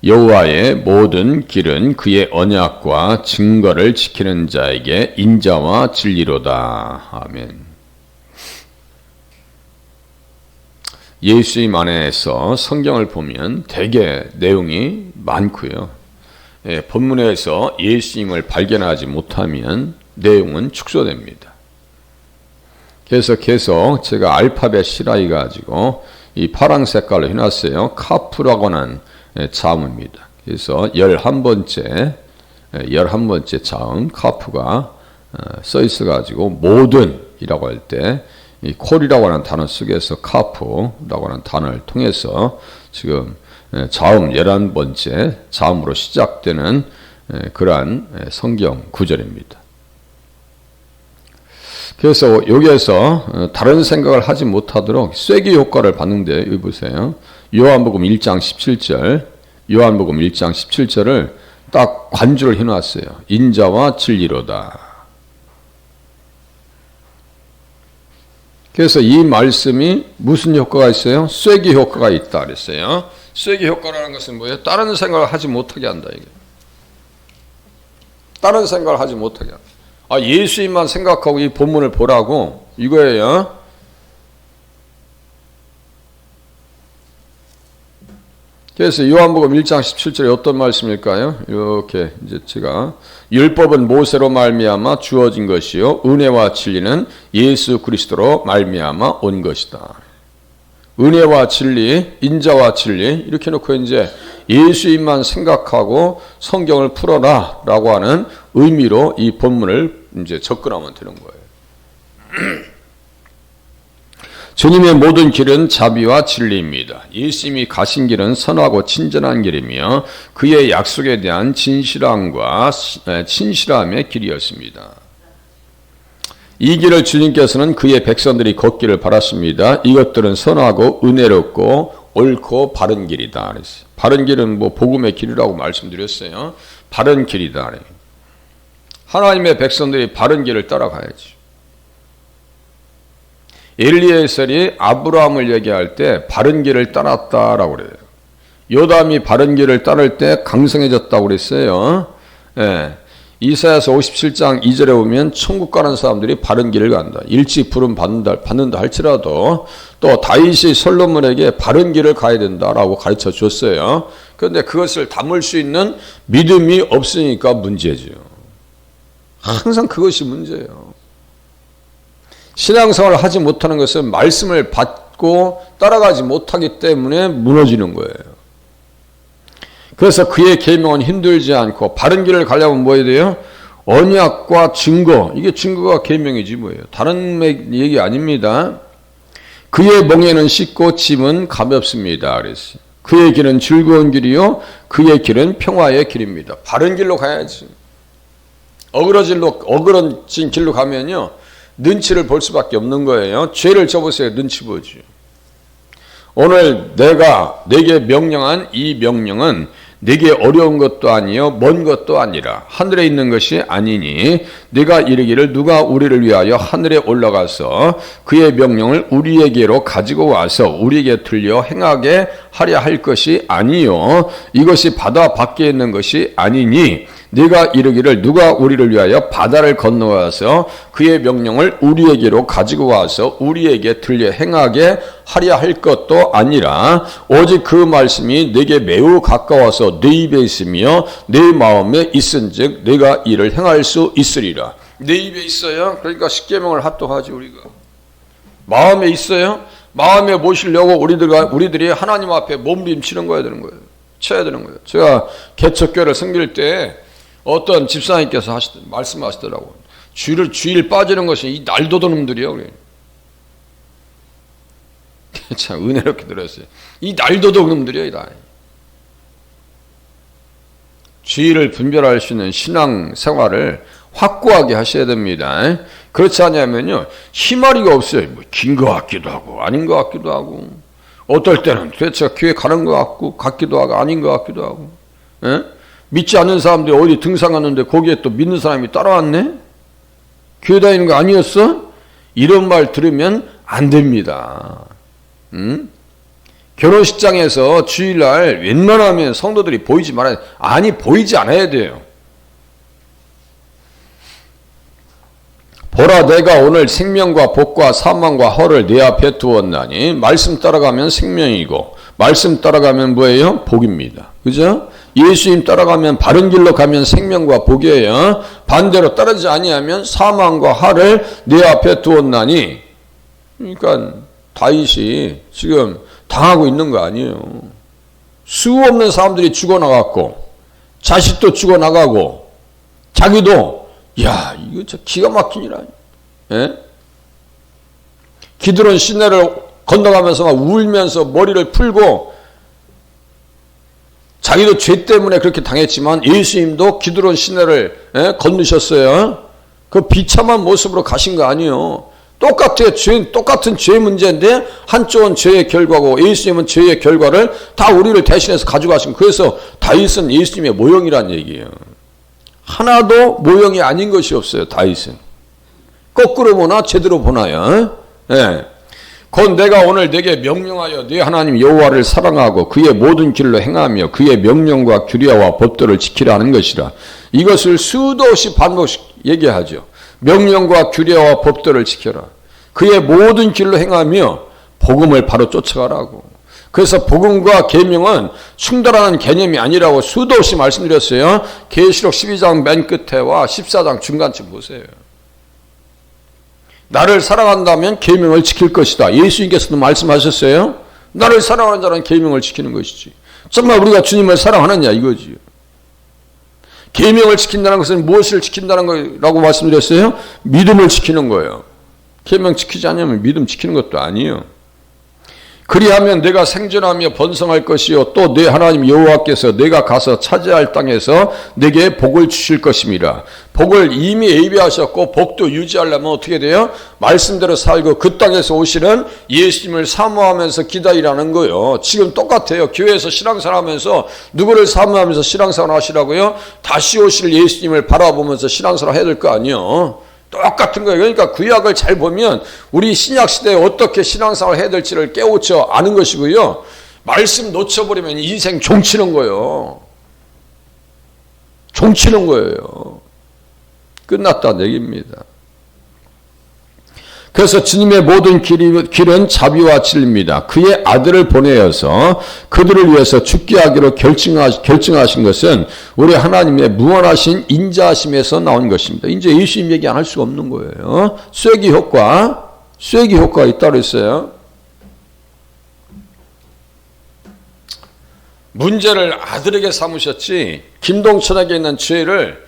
여호와의 모든 길은 그의 언약과 증거를 지키는 자에게 인자와 진리로다. 아멘. 예수님 안에서 성경을 보면 되게 내용이 많고요. 본문에서 예수님을 발견하지 못하면 내용은 축소됩니다. 그래서 계속 제가 알파벳 실하이 가지고 이 파란 색깔로 해놨어요. 카프라고 하는 자음입니다. 그래서 11번째 자음 카프가 써 있어 가지고 모든이라고 할 때 이 콜이라고 하는 단어 속에서 카프라고 하는 단어를 통해서 지금 자음 11번째 자음으로 시작되는 그러한 성경 구절입니다. 그래서 여기에서 다른 생각을 하지 못하도록 쐐기 효과를 받는데 여기 보세요. 요한복음 1장 17절을 딱 관주를 해놨어요. 인자와 진리로다. 그래서 이 말씀이 무슨 효과가 있어요? 쐐기 효과가 있다 그랬어요. 쐐기 효과라는 것은 뭐예요? 다른 생각을 하지 못하게 한다. 이게. 다른 생각을 하지 못하게 한다. 예수님만 생각하고 이 본문을 보라고 이거예요. 그래서 요한복음 1장 17절에 어떤 말씀일까요? 이렇게 이제 제가 율법은 모세로 말미암아 주어진 것이요 은혜와 진리는 예수 그리스도로 말미암아 온 것이다. 은혜와 진리, 인자와 진리 이렇게 놓고 이제 예수님만 생각하고 성경을 풀어라라고 하는 의미로 이 본문을 이제 접근하면 되는 거예요. 주님의 모든 길은 자비와 진리입니다. 예수님이 가신 길은 선하고 친절한 길이며 그의 약속에 대한 진실함과 신실함의 길이었습니다. 이 길을 주님께서는 그의 백성들이 걷기를 바랐습니다. 이것들은 선하고 은혜롭고 옳고 바른 길이다. 바른 길은 뭐 복음의 길이라고 말씀드렸어요. 바른 길이다. 하나님의 백성들이 바른 길을 따라가야지. 엘리에셀이 아브라함을 얘기할 때 바른 길을 따랐다라고 그래요. 요담이 바른 길을 따를 때 강성해졌다고 그랬어요. 이사야서 57장 2절에 보면 천국 가는 사람들이 바른 길을 간다. 일찍 부름 받는다 할지라도 또 다윗이 솔로몬에게 바른 길을 가야 된다라고 가르쳐 줬어요. 그런데 그것을 담을 수 있는 믿음이 없으니까 문제죠. 항상 그것이 문제예요. 신앙생활을 하지 못하는 것은 말씀을 받고 따라가지 못하기 때문에 무너지는 거예요. 그래서 그의 계명은 힘들지 않고 바른 길을 가려면 뭐 해야 돼요? 언약과 증거. 이게 증거가 계명이지 뭐예요. 다른 얘기 아닙니다. 그의 멍에는 쉽고 짐은 가볍습니다. 그랬어요. 그의 길은 즐거운 길이요 그의 길은 평화의 길입니다. 바른 길로 가야지. 어그러진 길로 가면요 눈치를 볼 수밖에 없는 거예요. 죄를 접으세요. 눈치 보죠. 오늘 내게 명령한 이 명령은 내게 어려운 것도 아니요 먼 것도 아니라 하늘에 있는 것이 아니니 네가 이르기를 누가 우리를 위하여 하늘에 올라가서 그의 명령을 우리에게로 가지고 와서 우리에게 들려 행하게 하려 할 것이 아니요 이것이 바다 밖에 있는 것이 아니니 네가 이르기를 누가 우리를 위하여 바다를 건너와서 그의 명령을 우리에게로 가지고 와서 우리에게 들려 행하게 하려 할 것도 아니라 오직 그 말씀이 내게 매우 가까워서 내 입에 있으며 내 마음에 있은즉 내가 이를 행할 수 있으리라. 내 입에 있어요. 그러니까 십계명을 합독하지 우리가. 마음에 있어요. 마음에 모시려고 우리들이 하나님 앞에 몸부림치는 거야 되는 거예요. 쳐야 되는 거예요. 제가 개척교회를 섬길 때 어떤 집사님께서 말씀하시더라고요. 주일 빠지는 것이 이 날도도 놈들이요. 그래. 참 은혜롭게 들었어요. 이 날도도 놈들이요. 이 주일을 분별할 수 있는 신앙 생활을 확고하게 하셔야 됩니다. 그렇지 않으면요 희마리가 없어요. 뭐 긴 것 같기도 하고 아닌 것 같기도 하고 어떨 때는 도대체 교회 가는 것 같기도 하고 아닌 것 같기도 하고 믿지 않는 사람들이 어디 등산갔는데 거기에 또 믿는 사람이 따라왔네? 교회 다니는 거 아니었어? 이런 말 들으면 안 됩니다. 결혼식장에서 주일날 웬만하면 성도들이 보이지 말아야 돼요. 아니, 보이지 않아야 돼요. 보라, 내가 오늘 생명과 복과 사망과 허를 내 앞에 두었나니, 말씀 따라가면 생명이고 말씀 따라가면 뭐예요? 복입니다. 그죠? 예수님 따라가면 바른 길로 가면 생명과 복이에요. 반대로 따르지 아니하면 사망과 화를 내 앞에 두었나니. 그러니까 다윗이 지금 당하고 있는 거 아니에요. 수 없는 사람들이 죽어나갔고 자식도 죽어나가고 자기도 야, 이거 저 기가 막힌 일 아니야. 예? 기드론 시내를 건너가면서 막 울면서 머리를 풀고 자기도 죄 때문에 그렇게 당했지만 예수님도 기드론 시내를 건너셨어요. 그 비참한 모습으로 가신 거 아니에요. 똑같은 죄 문제인데 한쪽은 죄의 결과고 예수님은 죄의 결과를 다 우리를 대신해서 가져가신 거예요. 그래서 다윗은 예수님의 모형이란 얘기예요. 하나도 모형이 아닌 것이 없어요. 다윗은. 거꾸로 보나 제대로 보나요? 예. 곧 내가 오늘 내게 명령하여 네 하나님 여호와를 사랑하고 그의 모든 길로 행하며 그의 명령과 규례와 법도를 지키라 하는 것이라. 이것을 수도 없이 반복씩 얘기하죠. 명령과 규례와 법도를 지켜라. 그의 모든 길로 행하며 복음을 바로 쫓아가라고. 그래서 복음과 계명은 충돌하는 개념이 아니라고 수도 없이 말씀드렸어요. 계시록 12장 맨 끝에와 14장 중간쯤 보세요. 나를 사랑한다면 계명을 지킬 것이다. 예수님께서도 말씀하셨어요. 나를 사랑하는 자는 계명을 지키는 것이지. 정말 우리가 주님을 사랑하느냐 이거지. 계명을 지킨다는 것은 무엇을 지킨다는 거라고 말씀드렸어요? 믿음을 지키는 거예요. 계명 지키지 않으면 믿음 지키는 것도 아니에요. 그리하면 내가 생존하며 번성할 것이요 또 내 하나님 여호와께서 내가 가서 차지할 땅에서 내게 복을 주실 것임이라. 복을 이미 예비하셨고 복도 유지하려면 어떻게 돼요? 말씀대로 살고 그 땅에서 오시는 예수님을 사모하면서 기다리라는 거예요. 지금 똑같아요. 교회에서 신앙생활 하면서 누구를 사모하면서 신앙생활 하시라고요? 다시 오실 예수님을 바라보면서 신앙생활 해야 될 거 아니에요. 똑같은 거예요. 그러니까 구약을 잘 보면 우리 신약 시대에 어떻게 신앙생활을 해야 될지를 깨우쳐 아는 것이고요. 말씀 놓쳐버리면 인생 종치는 거예요. 종치는 거예요. 끝났다는 얘기입니다. 그래서 주님의 모든 길은 자비와 진리입니다. 그의 아들을 보내어서 그들을 위해서 죽게 하기로 결정하신 것은 우리 하나님의 무한하신 인자하심에서 나온 것입니다. 이제 예수님 얘기 안 할 수가 없는 거예요. 쐐기 효과가 있다고 했어요. 문제를 아들에게 삼으셨지 김동천에게 있는 죄를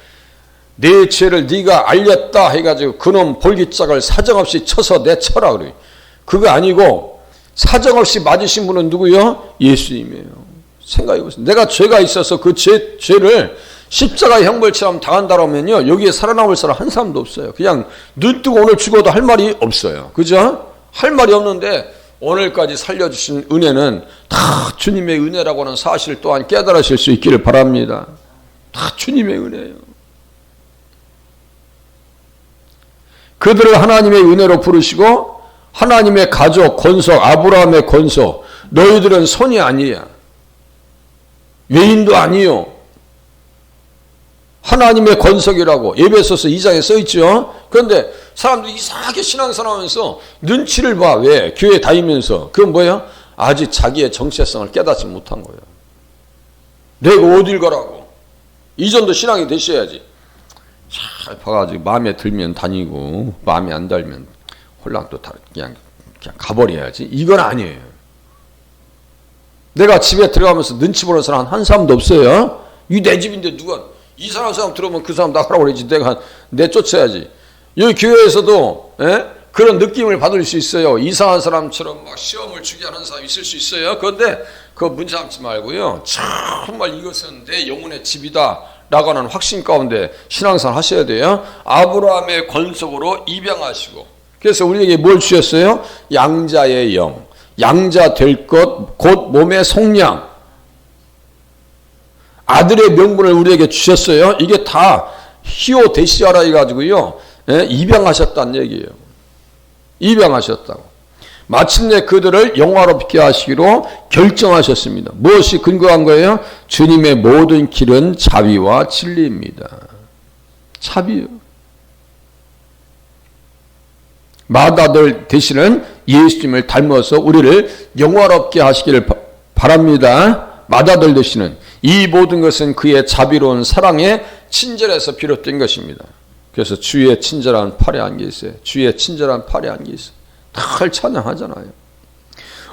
내 죄를 네가 알렸다 해가지고 그놈 볼기짝을 사정없이 쳐서 내쳐라 그래요. 그거 아니고 사정없이 맞으신 분은 누구요? 예수님이에요. 생각해보세요. 내가 죄가 있어서 그 죄를 십자가 형벌처럼 당한다라면요 여기에 살아남을 사람 한 사람도 없어요. 그냥 눈 뜨고 오늘 죽어도 할 말이 없어요. 그죠? 할 말이 없는데 오늘까지 살려주신 은혜는 다 주님의 은혜라고 하는 사실 또한 깨달으실 수 있기를 바랍니다. 다 주님의 은혜예요. 그들을 하나님의 은혜로 부르시고 하나님의 가족, 권속, 아브라함의 권속, 너희들은 손이 아니야. 외인도 아니요. 하나님의 권속이라고 에베소서 2장에 써있죠. 그런데 사람들이 이상하게 신앙생활하면서 눈치를 봐. 왜? 교회 다니면서. 그건 뭐예요? 아직 자기의 정체성을 깨닫지 못한 거예요. 내가 어딜 가라고. 이전도 신앙이 되셔야지. 잘 봐가지고 마음에 들면 다니고 마음에 안 들면 홀랑 또 그냥 가버려야지. 이건 아니에요. 내가 집에 들어가면서 눈치 보는 사람 한 사람도 없어요. 이 내 집인데 누가 이상한 사람 들어오면 그 사람 나가라고 그러지. 내가 내쫓아야지. 여기 교회에서도 그런 느낌을 받을 수 있어요. 이상한 사람처럼 막 시험을 주게 하는 사람이 있을 수 있어요. 그런데 그거 문제 삼지 말고요. 정말 이것은 내 영혼의 집이다 라고 하는 확신 가운데 신앙생활 하셔야 돼요. 아브라함의 권속으로 입양하시고 그래서 우리에게 뭘 주셨어요? 양자의 영, 양자 될 것, 곧 몸의 속량, 아들의 명분을 우리에게 주셨어요. 이게 다 히오 데시아라 해가지고요 입양하셨다는 얘기예요. 입양하셨다고. 마침내 그들을 영화롭게 하시기로 결정하셨습니다. 무엇이 근거한 거예요? 주님의 모든 길은 자비와 진리입니다. 자비요. 마다들 되시는 예수님을 닮아서 우리를 영화롭게 하시기를 바랍니다. 마다들 되시는 이 모든 것은 그의 자비로운 사랑의 친절에서 비롯된 것입니다. 그래서 주의 친절한 팔에 안겨 있어요. 주의 친절한 팔에 안겨 있어요. 늘 찬양하잖아요.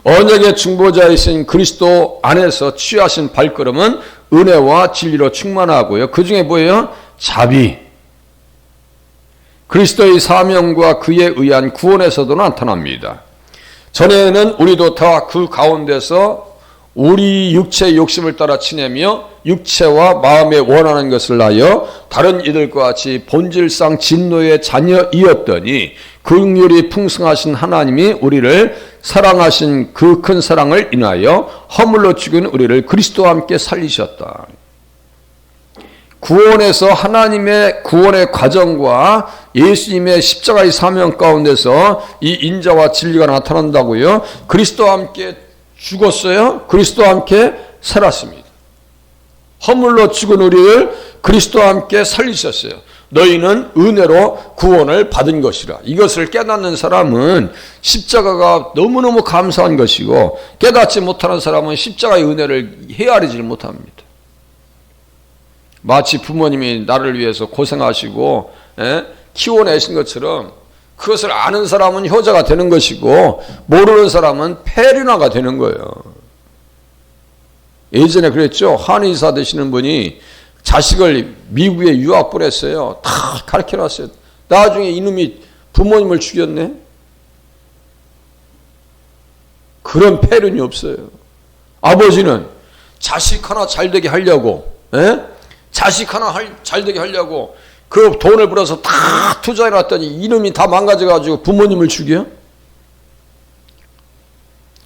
언약의 중보자이신 그리스도 안에서 취하신 발걸음은 은혜와 진리로 충만하고요. 그 중에 뭐예요? 자비. 그리스도의 사명과 그에 의한 구원에서도 나타납니다. 전에는 우리도 다 그 가운데서 우리 육체의 욕심을 따라 치내며 육체와 마음에 원하는 것을 하여 다른 이들과 같이 본질상 진노의 자녀이었더니 긍휼이 풍성하신 하나님이 우리를 사랑하신 그 큰 사랑을 인하여 허물로 죽은 우리를 그리스도와 함께 살리셨다. 구원에서 하나님의 구원의 과정과 예수님의 십자가의 사명 가운데서 이 인자와 진리가 나타난다고요. 그리스도와 함께 죽었어요. 그리스도와 함께 살았습니다. 허물로 죽은 우리를 그리스도와 함께 살리셨어요. 너희는 은혜로 구원을 받은 것이라. 이것을 깨닫는 사람은 십자가가 너무너무 감사한 것이고 깨닫지 못하는 사람은 십자가의 은혜를 헤아리질 못합니다. 마치 부모님이 나를 위해서 고생하시고 키워내신 것처럼 그것을 아는 사람은 효자가 되는 것이고 모르는 사람은 폐륜화가 되는 거예요. 예전에 그랬죠. 한의사 되시는 분이 자식을 미국에 유학 보냈어요. 다 가르쳐놨어요. 나중에 이놈이 부모님을 죽였네. 그런 폐륜이 없어요. 아버지는 자식 하나 잘되게 하려고 자식 하나 잘되게 하려고 그 돈을 벌어서 다 투자해놨더니 이놈이 다 망가져가지고 부모님을 죽여?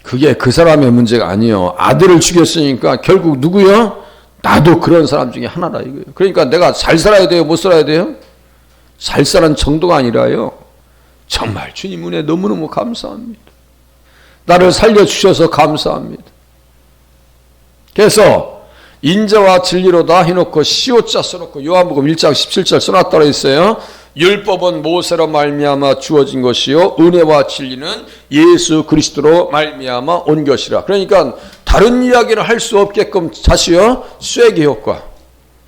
그게 그 사람의 문제가 아니에요. 아들을 죽였으니까 결국 누구요? 나도 그런 사람 중에 하나다 이거예요. 그러니까 내가 잘 살아야 돼요? 못 살아야 돼요? 잘 사는 정도가 아니라요. 정말 주님 은혜 너무너무 감사합니다. 나를 살려주셔서 감사합니다. 그래서 인자와 진리로다 해놓고 시옷자 써놓고 요한복음 1장 17절 써놨다고 했어요. 율법은 모세로 말미암아 주어진 것이요 은혜와 진리는 예수 그리스도로 말미암아 온 것이라. 그러니까 다른 이야기를 할 수 없게끔 자시요 쐐기 효과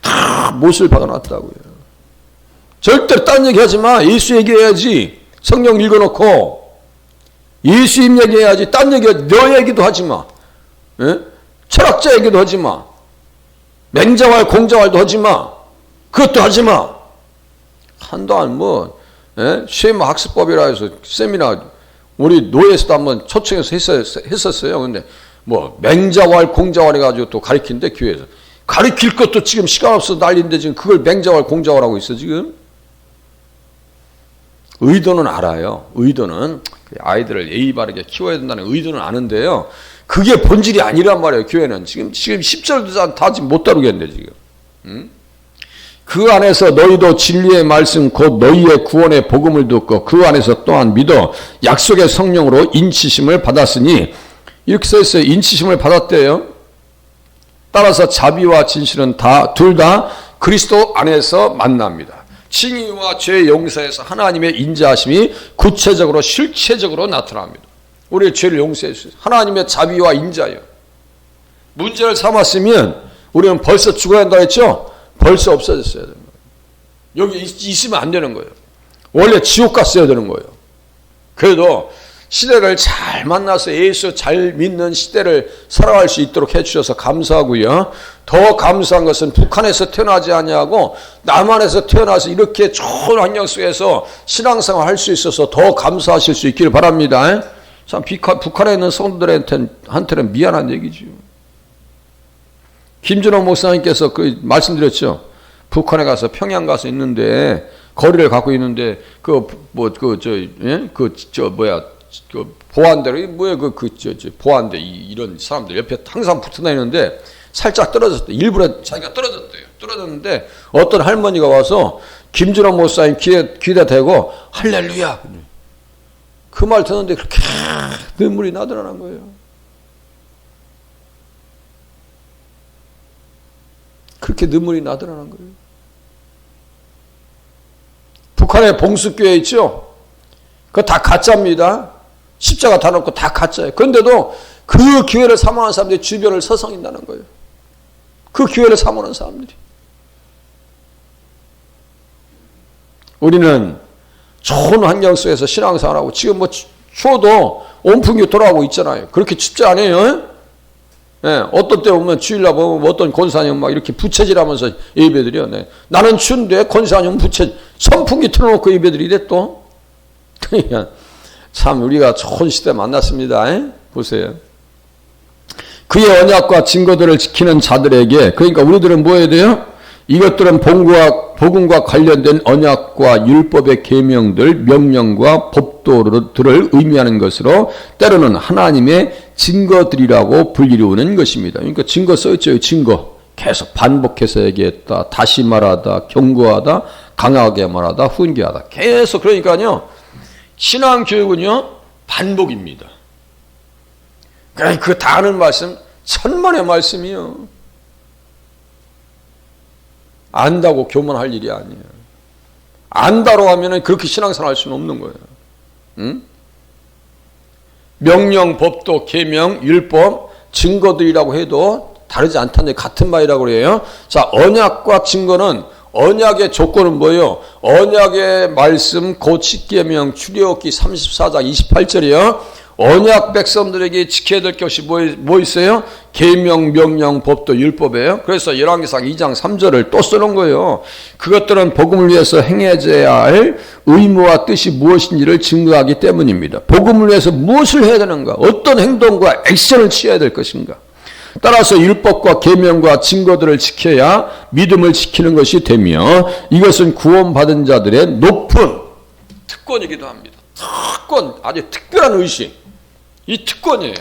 다 못을 박아놨다고요. 절대로 딴 얘기하지 마. 예수 얘기해야지. 성경 읽어놓고 예수님 얘기해야지. 딴 얘기하지. 너 얘기도 하지 마. 철학자 얘기도 하지 마. 맹자왈 공자왈도 하지 마. 그것도 하지 마. 한동안 쉐마 학습법이라 해서 세미나 우리 노예에서도 한번 초청해서 했었어요. 근데 맹자왈 공자왈 해가지고 또 가르치는데 교회에서 가르칠 것도 지금 시간 없어서 난리인데 지금 그걸 맹자왈 공자왈 하고 있어 지금. 의도는 알아요. 의도는 아이들을 예의 바르게 키워야 된다는 의도는 아는데요. 그게 본질이 아니란 말이에요. 교회는 지금 10절도 다 지금 못 다루겠는데 지금. 그 안에서 너희도 진리의 말씀 곧 너희의 구원의 복음을 듣고 그 안에서 또한 믿어 약속의 성령으로 인치심을 받았으니 이렇게 써 있어요. 인치심을 받았대요. 따라서 자비와 진실은 둘 다 그리스도 안에서 만납니다. 칭의와 죄 용서에서 하나님의 인자하심이 구체적으로 실체적으로 나타납니다. 우리의 죄를 용서해 주세요. 하나님의 자비와 인자요. 문제를 삼았으면 우리는 벌써 죽어야 한다 했죠? 벌써 없어졌어야 되는 거예요. 여기 있으면 안 되는 거예요. 원래 지옥 갔어야 되는 거예요. 그래도 시대를 잘 만나서 예수 잘 믿는 시대를 살아갈 수 있도록 해주셔서 감사하고요. 더 감사한 것은 북한에서 태어나지 아니하고 남한에서 태어나서 이렇게 좋은 환경 속에서 신앙생활 할 수 있어서 더 감사하실 수 있기를 바랍니다. 참 북한에 있는 성도들한테는 미안한 얘기죠. 김준호 목사님께서 말씀드렸죠. 북한에 가서 평양 가서 있는데 거리를 갖고 있는데 보안대로 보안대 이런 사람들 옆에 항상 붙어 다니는데 살짝 떨어졌대. 일부러 자기가 떨어졌대요. 떨어졌는데 어떤 할머니가 와서 김준호 목사님 귀에다 대고 할렐루야. 그 말 듣는데 그렇게 눈물이 나더라는 거예요. 그렇게 눈물이 나더라는 거예요. 북한에 봉수교회 있죠? 그거 다 가짜입니다. 십자가 다 놓고 다 가짜예요. 그런데도 그 교회를 사모하는 사람들이 주변을 서성인다는 거예요. 그 교회를 사모하는 사람들이. 우리는 좋은 환경 속에서 신앙생활하고 지금 뭐 추워도 온풍기 돌아오고 있잖아요. 그렇게 춥지 않아요? 네, 어떤 때 보면 주일날 보면 어떤 권사님 막 이렇게 부채질하면서 예배드려. 네. 나는 추운데 권사님 선풍기 틀어놓고 예배드리래 또. 그러니까 참 우리가 좋은 시대 만났습니다. 보세요. 그의 언약과 증거들을 지키는 자들에게, 그러니까 우리들은 뭐 해야 돼요? 이것들은 복음과 관련된 언약과 율법의 계명들, 명령과 법도들을 의미하는 것으로 때로는 하나님의 증거들이라고 불리우는 것입니다. 그러니까 증거 써있죠. 증거. 계속 반복해서 얘기했다. 다시 말하다. 경고하다. 강하게 말하다. 훈계하다. 계속. 그러니까요. 신앙교육은요. 반복입니다. 그러니까 그 다 아는 말씀 천만의 말씀이요. 안다고 교만할 일이 아니에요. 안다로 하면은 그렇게 신앙생활 할 수는 없는 거예요. 응? 명령, 법도, 계명, 율법, 증거들이라고 해도 다르지 않다는 같은 말이라고 그래요. 자, 언약과 증거는 언약의 조건은 뭐예요? 언약의 말씀 곧 십계명 출애굽기 34장 28절이요. 언약 백성들에게 지켜야 될 것이 뭐 있어요? 계명, 명령, 법도, 율법이에요. 그래서 열왕기상 2장 3절을 또 써놓은 거예요. 그것들은 복음을 위해서 행해져야 할 의무와 뜻이 무엇인지를 증거하기 때문입니다. 복음을 위해서 무엇을 해야 되는가? 어떤 행동과 액션을 취해야 될 것인가? 따라서 율법과 계명과 증거들을 지켜야 믿음을 지키는 것이 되며 이것은 구원받은 자들의 높은 특권이기도 합니다. 특권, 아주 특별한 의식. 이 특권이에요.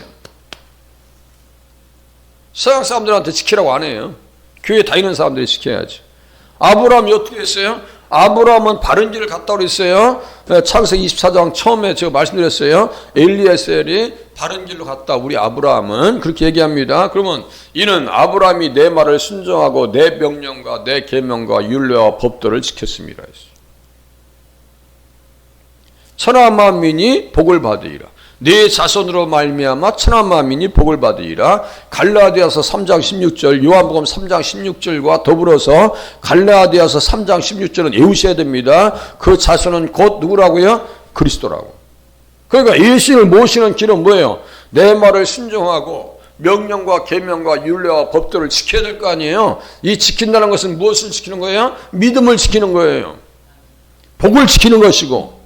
서양 사람들한테 지키라고 안 해요. 교회 다니는 사람들이 지켜야지. 아브라함이 어떻게 했어요? 아브라함은 바른 길을 갔다고 그랬어요. 창세기 24장 처음에 제가 말씀드렸어요. 엘리에셀이 바른 길로 갔다. 우리 아브라함은 그렇게 얘기합니다. 그러면 이는 아브라함이 내 말을 순종하고 내 명령과 내 계명과 율례와 법도를 지켰습니다. 천하 만민이 복을 받으리라. 네 자손으로 말미암아 천하 만민이 복을 받으리라. 갈라디아서 3장 16절, 요한복음 3장 16절과 더불어서 갈라디아서 3장 16절은 외우셔야 됩니다. 그 자손은 곧 누구라고요? 그리스도라고. 그러니까 예수님을 모시는 길은 뭐예요? 내 말을 순종하고 명령과 계명과 율례와 법도를 지켜야 될 거 아니에요? 이 지킨다는 것은 무엇을 지키는 거예요? 믿음을 지키는 거예요. 복을 지키는 것이고.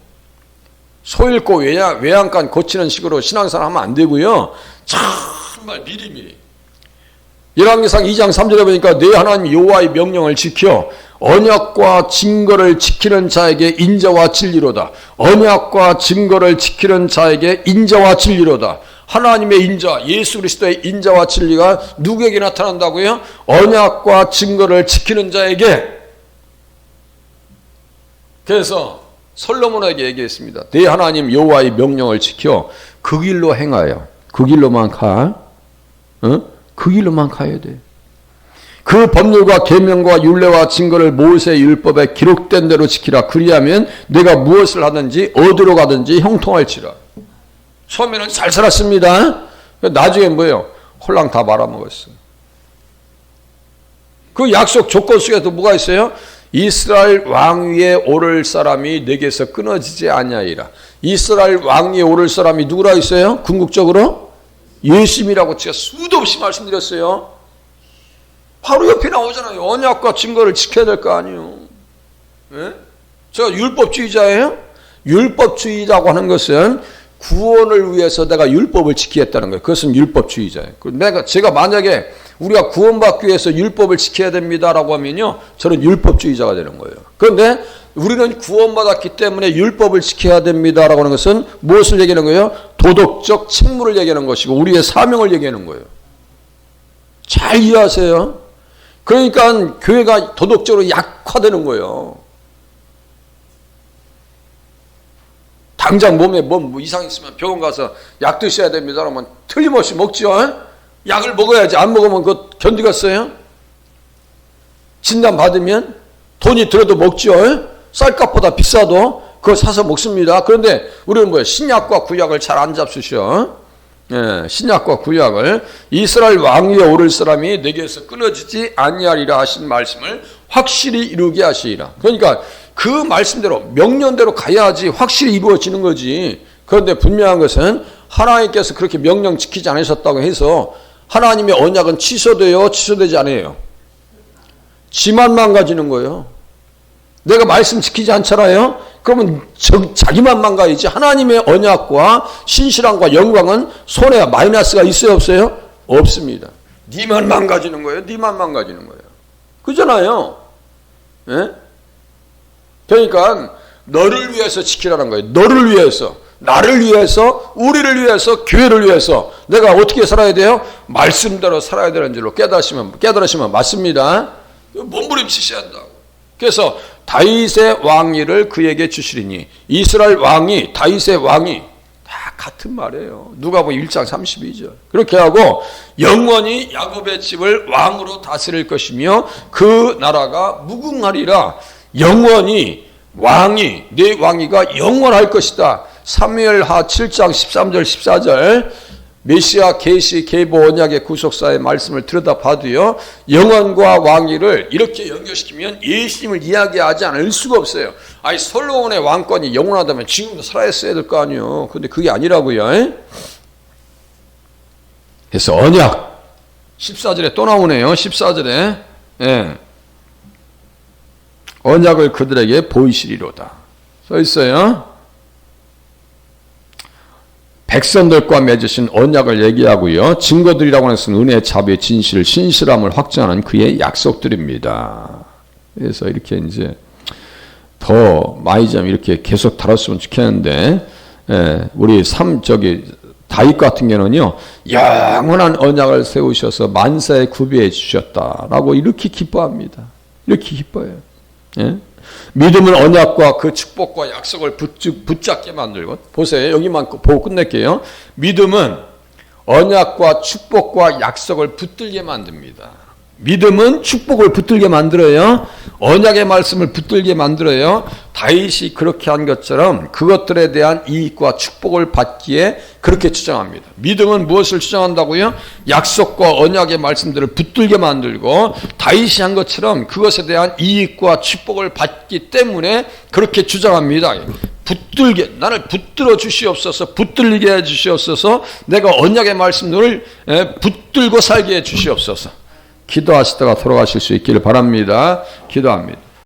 소 잃고 외양간 고치는 식으로 신앙생활 하면 안 되고요. 정말 미리미리. 열왕기상 2장 3절에 보니까 내 하나님 여호와의 명령을 지켜 언약과 증거를 지키는 자에게 인자와 진리로다. 언약과 증거를 지키는 자에게 인자와 진리로다. 하나님의 인자, 예수 그리스도의 인자와 진리가 누구에게 나타난다고요? 언약과 증거를 지키는 자에게. 그래서 솔로몬에게 얘기했습니다. 내 하나님 여호와의 명령을 지켜 그 길로 행하여 그 길로만 가. 그 길로만 가야 돼. 그 법률과 계명과 율례와 증거를 모세의 율법에 기록된 대로 지키라. 그리하면 내가 무엇을 하든지 어디로 가든지 형통할지라. 처음에는 잘 살았습니다. 나중에 뭐예요? 홀랑 다 말아먹었어요. 그 약속 조건 속에도 뭐가 있어요? 이스라엘 왕 위에 오를 사람이 내게서 끊어지지 아니하리라. 이스라엘 왕 위에 오를 사람이 누구라 했어요? 궁극적으로 예수님이라고 제가 수도 없이 말씀드렸어요. 바로 옆에 나오잖아요. 언약과 증거를 지켜야 될 거 아니에요. 네? 제가 율법주의자예요? 율법주의자고 하는 것은 구원을 위해서 내가 율법을 지키겠다는 거예요. 그것은 율법주의자예요. 제가 만약에 우리가 구원받기 위해서 율법을 지켜야 됩니다라고 하면요, 저는 율법주의자가 되는 거예요. 그런데 우리는 구원받았기 때문에 율법을 지켜야 됩니다라고 하는 것은 무엇을 얘기하는 거예요? 도덕적 책무를 얘기하는 것이고 우리의 사명을 얘기하는 거예요. 잘 이해하세요. 그러니까 교회가 도덕적으로 약화되는 거예요. 당장 몸에 뭐 이상 있으면 병원 가서 약 드셔야 됩니다. 그러면 틀림없이 먹죠. 약을 먹어야지. 안 먹으면 그거 견디겠어요? 진단 받으면 돈이 들어도 먹죠. 쌀값보다 비싸도 그거 사서 먹습니다. 그런데 우리는 뭐예요? 신약과 구약을 잘 안 잡수셔. 예, 신약과 구약을 이스라엘 왕위에 오를 사람이 내게서 끊어지지 아니하리라 하신 말씀을 확실히 이루게 하시리라. 그러니까 그 말씀대로 명령대로 가야지 확실히 이루어지는 거지. 그런데 분명한 것은 하나님께서 그렇게 명령 지키지 않으셨다고 해서 하나님의 언약은 취소돼요? 취소되지 않아요? 지만 망가지는 거예요. 내가 말씀 지키지 않잖아요? 그러면 자기만 망가지지. 하나님의 언약과 신실함과 영광은 손해 마이너스가 있어요? 없어요? 없습니다. 니만 망가지는 거예요. 니만 망가지는 거예요. 그잖아요. 예? 그러니까 너를 위해서 지키라는 거예요. 너를 위해서, 나를 위해서, 우리를 위해서, 교회를 위해서 내가 어떻게 살아야 돼요? 말씀대로 살아야 되는 줄로 깨달으시면 맞습니다. 몸부림치셔야 한다고. 그래서 다윗의 왕위를 그에게 주시리니, 이스라엘 왕이, 다윗의 왕이 다 같은 말이에요. 누가복음 1장 32절. 그렇게 하고 영원히 야곱의 집을 왕으로 다스릴 것이며 그 나라가 무궁하리라. 영원히 왕이, 내 왕위가 영원할 것이다. 사무엘하 7장 13절 14절 메시아 계시 계보 언약의 구속사의 말씀을 들여다봐도요, 영원과 왕위를 이렇게 연결시키면 예수님을 이야기하지 않을 수가 없어요. 아니 솔로몬의 왕권이 영원하다면 지금도 살아있어야 될 거 아니에요. 근데 그게 아니라고요. 그래서 언약 14절에 또 나오네요. 14절에 예. 언약을 그들에게 보이시리로다 써 있어요. 백성들과 맺으신 언약을 얘기하고요. 증거들이라고 하는 것은 은혜, 자비, 진실, 신실함을 확증하는 그의 약속들입니다. 그래서 이렇게 이제 더 많이 좀 이렇게 계속 다뤘으면 좋겠는데, 우리 다윗 같은 경우는요, 영원한 언약을 세우셔서 만사에 구비해 주셨다라고 이렇게 기뻐합니다. 이렇게 기뻐해요. 예? 믿음은 언약과 그 축복과 약속을 붙잡게 만들고, 보세요. 여기만 보고 끝낼게요. 믿음은 언약과 축복과 약속을 붙들게 만듭니다. 믿음은 축복을 붙들게 만들어요. 언약의 말씀을 붙들게 만들어요. 다윗이 그렇게 한 것처럼 그것들에 대한 이익과 축복을 받기에 그렇게 주장합니다. 믿음은 무엇을 주장한다고요? 약속과 언약의 말씀들을 붙들게 만들고, 다윗이 한 것처럼 그것에 대한 이익과 축복을 받기 때문에 그렇게 주장합니다. 나를 붙들어 주시옵소서, 붙들리게 해 주시옵소서, 내가 언약의 말씀들을 붙들고 살게 해 주시옵소서. 기도하시다가 돌아가실 수 있기를 바랍니다. 기도합니다.